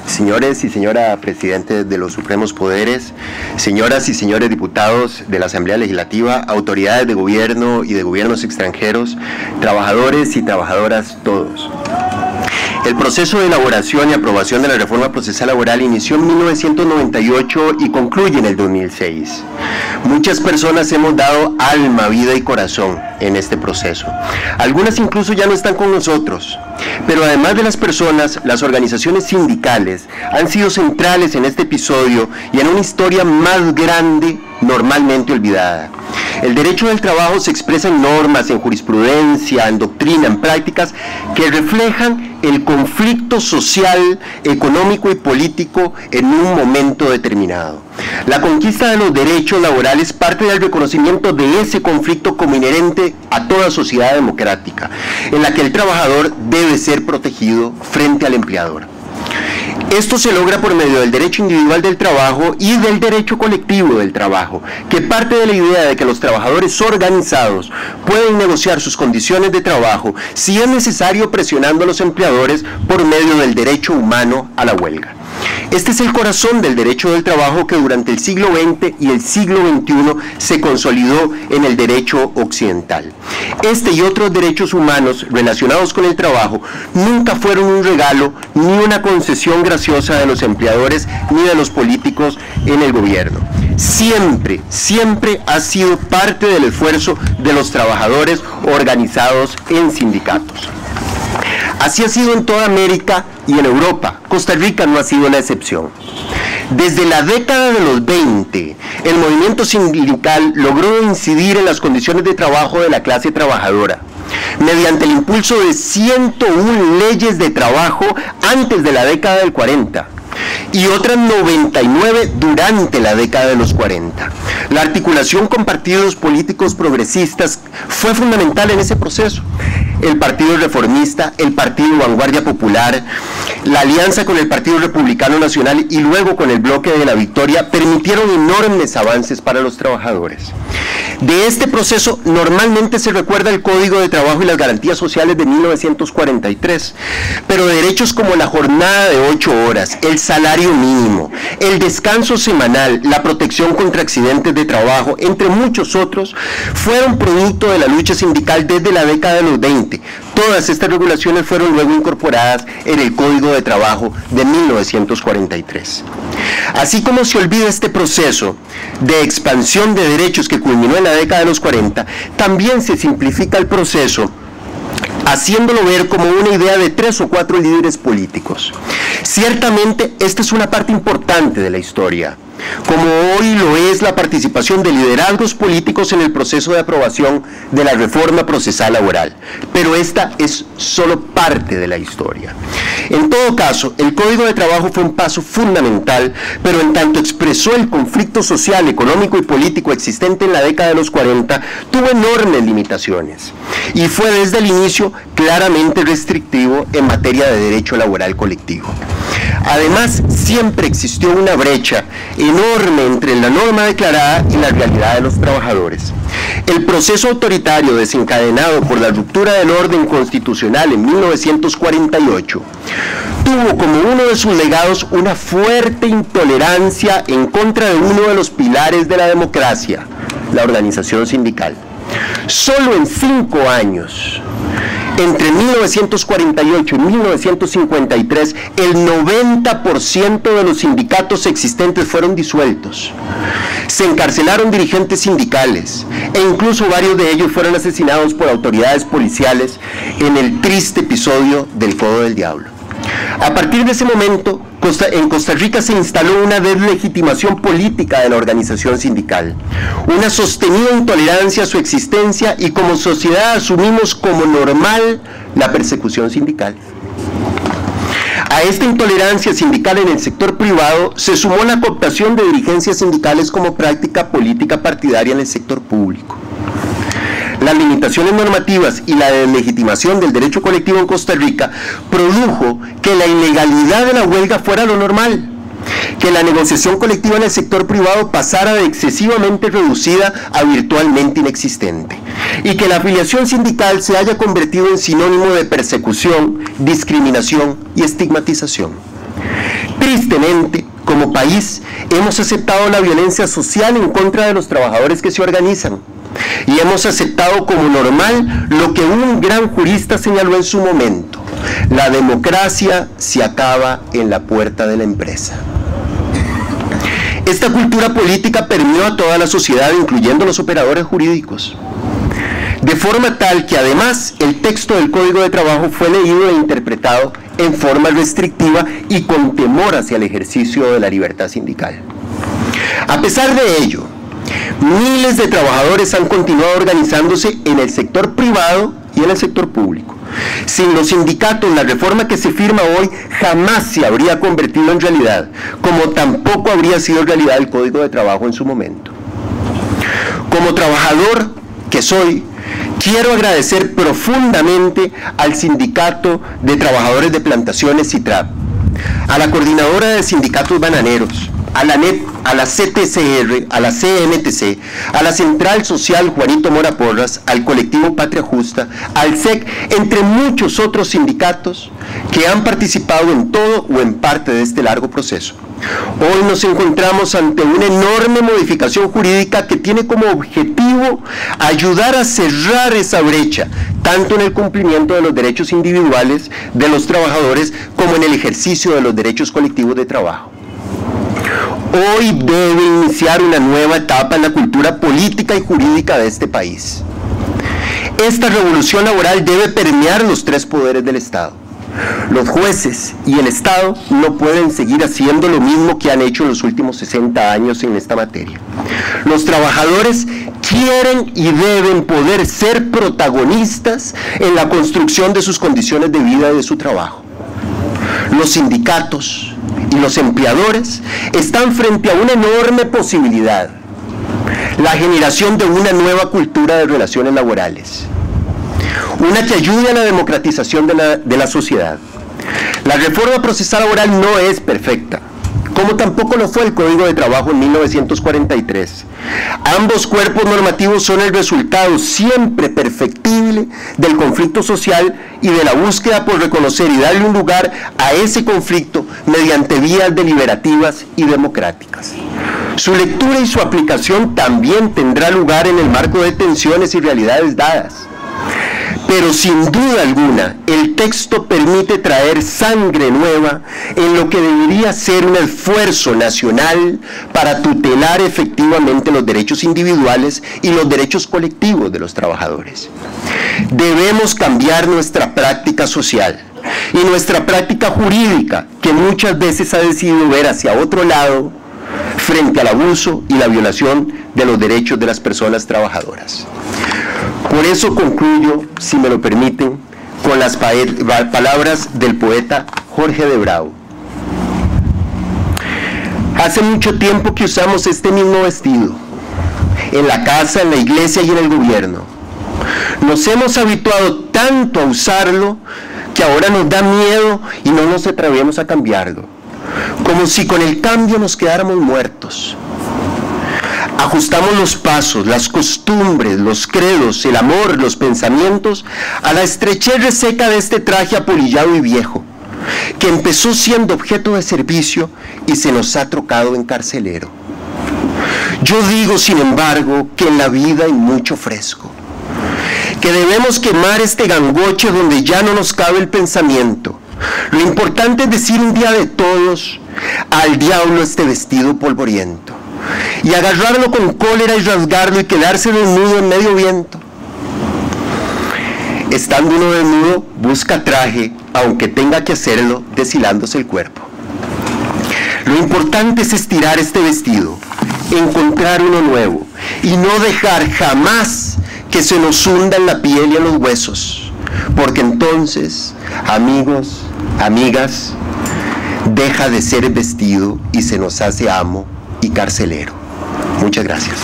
Señores y señora presidentes de los supremos poderes, señoras y señores diputados de la Asamblea Legislativa, autoridades de gobierno y de gobiernos extranjeros, trabajadores y trabajadoras todos. El proceso de elaboración y aprobación de la reforma procesal laboral inició en 1998 y concluye en el 2006. Muchas personas hemos dado alma, vida y corazón en este proceso. Algunas incluso ya no están con nosotros. Pero además de las personas, las organizaciones sindicales han sido centrales en este episodio y en una historia más grande normalmente olvidada. El derecho del trabajo se expresa en normas, en jurisprudencia, en doctrina, en prácticas que reflejan el conflicto social, económico y político en un momento determinado. La conquista de los derechos laborales parte del reconocimiento de ese conflicto como inherente a toda sociedad democrática, en la que el trabajador debe ser protegido frente al empleador. Esto se logra por medio del derecho individual del trabajo y del derecho colectivo del trabajo, que parte de la idea de que los trabajadores organizados pueden negociar sus condiciones de trabajo, si es necesario presionando a los empleadores por medio del derecho humano a la huelga. Este es el corazón del derecho del trabajo que durante el siglo XX y el siglo XXI se consolidó en el derecho occidental. Este y otros derechos humanos relacionados con el trabajo nunca fueron un regalo ni una concesión graciosa de los empleadores ni de los políticos en el gobierno. Siempre, siempre ha sido parte del esfuerzo de los trabajadores organizados en sindicatos. Así ha sido en toda América y en Europa. Costa Rica no ha sido la excepción. Desde la década de los 20, el movimiento sindical logró incidir en las condiciones de trabajo de la clase trabajadora, mediante el impulso de 101 leyes de trabajo antes de la década del 40. Y otras 99 durante la década de los 40. La articulación con partidos políticos progresistas fue fundamental en ese proceso. El Partido Reformista, el Partido Vanguardia Popular, la alianza con el Partido Republicano Nacional y luego con el Bloque de la Victoria permitieron enormes avances para los trabajadores. De este proceso normalmente se recuerda el Código de Trabajo y las Garantías Sociales de 1943, pero derechos como la jornada de 8 horas, el salario mínimo, el descanso semanal, la protección contra accidentes de trabajo, entre muchos otros, fueron producto de la lucha sindical desde la década de los 20. Todas estas regulaciones fueron luego incorporadas en el Código de Trabajo de 1943. Así como se olvida este proceso de expansión de derechos que culminó en la década de los 40, también se simplifica el proceso haciéndolo ver como una idea de 3 o 4 líderes políticos. Ciertamente, esta es una parte importante de la historia, como hoy lo es la participación de liderazgos políticos en el proceso de aprobación de la reforma procesal laboral, pero esta es solo parte de la historia. En todo caso, el Código de Trabajo fue un paso fundamental, pero en tanto expresó el conflicto social, económico y político existente en la década de los 40, tuvo enormes limitaciones y fue desde el inicio claramente restrictivo en materia de derecho laboral colectivo. Además, siempre existió una brecha enorme entre la norma declarada y la realidad de los trabajadores. El proceso autoritario desencadenado por la ruptura del orden constitucional en 1948 tuvo como uno de sus legados una fuerte intolerancia en contra de uno de los pilares de la democracia, la organización sindical. Solo en 5 años, entre 1948 y 1953, el 90% de los sindicatos existentes fueron disueltos. Se encarcelaron dirigentes sindicales e incluso varios de ellos fueron asesinados por autoridades policiales en el triste episodio del Codo del Diablo. A partir de ese momento, en Costa Rica se instaló una deslegitimación política de la organización sindical, una sostenida intolerancia a su existencia y como sociedad asumimos como normal la persecución sindical. A esta intolerancia sindical en el sector privado se sumó la cooptación de dirigencias sindicales como práctica política partidaria en el sector público. Las limitaciones normativas y la deslegitimación del derecho colectivo en Costa Rica produjo que la ilegalidad de la huelga fuera lo normal. que la negociación colectiva en el sector privado pasara de excesivamente reducida a virtualmente inexistente, y que la afiliación sindical se haya convertido en sinónimo de persecución, discriminación y estigmatización. Tristemente, como país, hemos aceptado la violencia social en contra de los trabajadores que se organizan, y hemos aceptado como normal lo que un gran jurista señaló en su momento: la democracia se acaba en la puerta de la empresa. Esta cultura política permeó a toda la sociedad, incluyendo los operadores jurídicos, de forma tal que además el texto del Código de Trabajo fue leído e interpretado en forma restrictiva y con temor hacia el ejercicio de la libertad sindical. A pesar de ello, miles de trabajadores han continuado organizándose en el sector privado y en el sector público. Sin los sindicatos, la reforma que se firma hoy jamás se habría convertido en realidad, como tampoco habría sido realidad el Código de Trabajo en su momento. Como trabajador que soy, quiero agradecer profundamente al Sindicato de Trabajadores de Plantaciones CITRAP, a la Coordinadora de Sindicatos Bananeros, a la NET, a la CTCR, a la CNTC, a la Central Social Juanito Mora Porras, al colectivo Patria Justa, al SEC, entre muchos otros sindicatos que han participado en todo o en parte de este largo proceso. Hoy nos encontramos ante una enorme modificación jurídica que tiene como objetivo ayudar a cerrar esa brecha, tanto en el cumplimiento de los derechos individuales de los trabajadores como en el ejercicio de los derechos colectivos de trabajo. Hoy debe iniciar una nueva etapa en la cultura política y jurídica de este país. Esta revolución laboral debe permear los tres poderes del Estado. Los jueces y el Estado no pueden seguir haciendo lo mismo que han hecho en los últimos 60 años en esta materia. Los trabajadores quieren y deben poder ser protagonistas en la construcción de sus condiciones de vida y de su trabajo. Los sindicatos y los empleadores están frente a una enorme posibilidad: la generación de una nueva cultura de relaciones laborales, una que ayude a la democratización de la sociedad. La reforma procesal laboral no es perfecta, como tampoco lo fue el Código de Trabajo en 1943. Ambos cuerpos normativos son el resultado siempre perfectible del conflicto social y de la búsqueda por reconocer y darle un lugar a ese conflicto mediante vías deliberativas y democráticas. Su lectura y su aplicación también tendrá lugar en el marco de tensiones y realidades dadas. Pero sin duda alguna, el texto permite traer sangre nueva en lo que debería ser un esfuerzo nacional para tutelar efectivamente los derechos individuales y los derechos colectivos de los trabajadores. Debemos cambiar nuestra práctica social y nuestra práctica jurídica, que muchas veces ha decidido ver hacia otro lado frente al abuso y la violación de los derechos de las personas trabajadoras. Por eso concluyo, si me lo permiten, con las palabras del poeta Jorge de Bravo. Hace mucho tiempo que usamos este mismo vestido, en la casa, en la iglesia y en el gobierno. Nos hemos habituado tanto a usarlo que ahora nos da miedo y no nos atrevemos a cambiarlo, como si con el cambio nos quedáramos muertos. Ajustamos los pasos, las costumbres, los credos, el amor, los pensamientos a la estrechez reseca de este traje apolillado y viejo, que empezó siendo objeto de servicio y se nos ha trocado en carcelero. Yo digo, sin embargo, que en la vida hay mucho fresco, que debemos quemar este gangoche donde ya no nos cabe el pensamiento. Lo importante es decir un día de todos: al diablo este vestido polvoriento, y agarrarlo con cólera y rasgarlo y quedarse desnudo en medio viento. Estando uno desnudo, busca traje, aunque tenga que hacerlo deshilándose el cuerpo. Lo importante es estirar este vestido, encontrar uno nuevo, y no dejar jamás que se nos hunda en la piel y en los huesos, porque entonces, amigos, amigas, deja de ser vestido y se nos hace amo y carcelero. Muchas gracias.